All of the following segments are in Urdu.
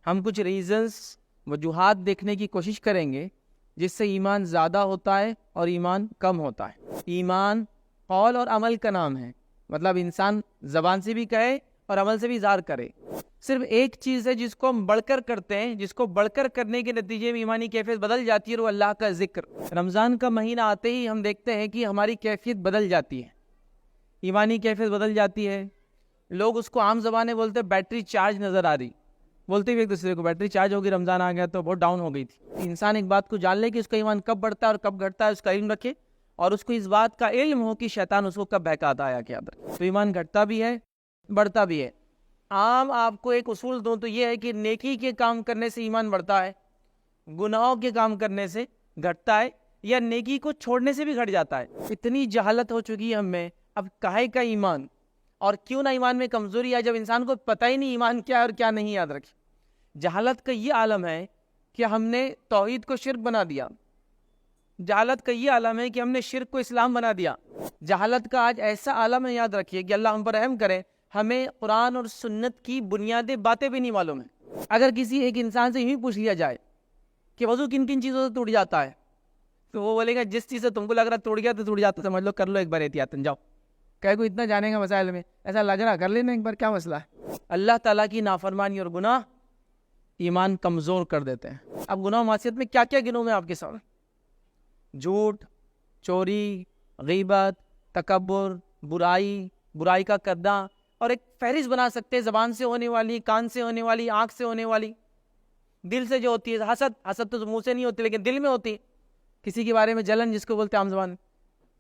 ہم کچھ ریزنز وجوہات دیکھنے کی کوشش کریں گے جس سے ایمان زیادہ ہوتا ہے اور ایمان کم ہوتا ہے۔ ایمان قول اور عمل کا نام ہے، مطلب انسان زبان سے بھی کہے اور عمل سے بھی اظہار کرے۔ صرف ایک چیز ہے جس کو ہم بڑھ کر کرتے ہیں، جس کو بڑھ کر کرنے کے نتیجے میں ایمانی کیفیت بدل جاتی ہے، اور وہ اللہ کا ذکر۔ رمضان کا مہینہ آتے ہی ہم دیکھتے ہیں کہ ہماری کیفیت بدل جاتی ہے، ایمانی کیفیت بدل جاتی ہے۔ لوگ اس کو عام زبان میں بولتے ہیں بیٹری چارج نظر آ رہی، بولتے ہوئے ایک دوسرے کو بیٹری چارج ہوگی، رمضان آ گیا تو بہت ڈاؤن ہو گئی تھی۔ انسان ایک بات کو جان لے کہ اس کا ایمان کب بڑھتا ہے اور کب گھٹتا ہے، اس کا علم رکھے، اور اس کو اس بات کا علم ہو کہ شیطان اس کو کب بہکاتا ہے کیا در۔ تو ایمان گھٹتا بھی ہے، بڑھتا بھی ہے۔ عام آپ کو ایک اصول دوں تو یہ ہے کہ نیکی کے کام کرنے سے ایمان بڑھتا ہے، گناہوں کے کام کرنے سے گھٹتا ہے، یا نیکی کو چھوڑنے سے بھی گھٹ جاتا ہے۔ اتنی جہالت ہو چکی ہے ہم میں، اب کاہے کا ایمان، اور کیوں نہ ایمان میں کمزوری ہے جب انسان کو پتہ ہی نہیں ایمان کیا ہے اور کیا نہیں۔ یاد رکھیں، جہالت کا یہ عالم ہے کہ ہم نے توحید کو شرک بنا دیا، جہالت کا یہ عالم ہے کہ ہم نے شرک کو اسلام بنا دیا، جہالت کا آج ایسا عالم ہے، یاد رکھیے کہ اللہ ہم پر رحم کرے، ہمیں قرآن اور سنت کی بنیادی باتیں بھی نہیں معلوم ہیں۔ اگر کسی ایک انسان سے یوں ہی پوچھ لیا جائے کہ وضو کن کن چیزوں سے ٹوٹ جاتا ہے، تو وہ بولے گا جس چیز سے تم کو لگ رہا ٹوٹ گیا تو ٹوٹ جاتا، سمجھ لو، کر لو ایک بار احتیاطاً، جاؤ۔ کہے کو اتنا جانے گا مسائل میں، ایسا لگ رہا کر لینا ایک بار، کیا مسئلہ ہے۔ اللہ تعالیٰ کی نافرمانی اور گناہ ایمان کمزور کر دیتے ہیں۔ اب گناہ و معصیت میں کیا کیا گنوں میں آپ کے سامنے؟ جھوٹ، چوری، غیبت، تکبر، برائی کا کرنا، اور ایک فہرست بنا سکتے ہیں، زبان سے ہونے والی، کان سے ہونے والی، آنکھ سے ہونے والی، دل سے جو ہوتی ہے، حسد تو منہ سے نہیں ہوتی لیکن دل میں ہوتی ہے، کسی کے بارے میں جلن جس کو بولتے ہیں عام زبان میں۔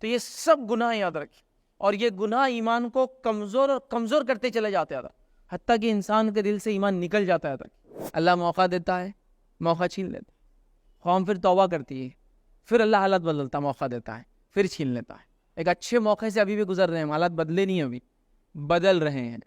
تو یہ سب گناہ یاد رکھیں، اور یہ گناہ ایمان کو کمزور اور کمزور کرتے چلے جاتے ہیں، حتیٰ کہ انسان کے دل سے ایمان نکل جاتا ہے۔ اللہ موقع دیتا ہے، موقع چھین لیتا ہے، قوم پھر توبہ کرتی ہے، پھر اللہ حالت بدلتا، موقع دیتا ہے، پھر چھین لیتا ہے۔ ایک اچھے موقع سے ابھی بھی گزر رہے ہیں، حالات بدلے نہیں، ابھی بدل رہے ہیں۔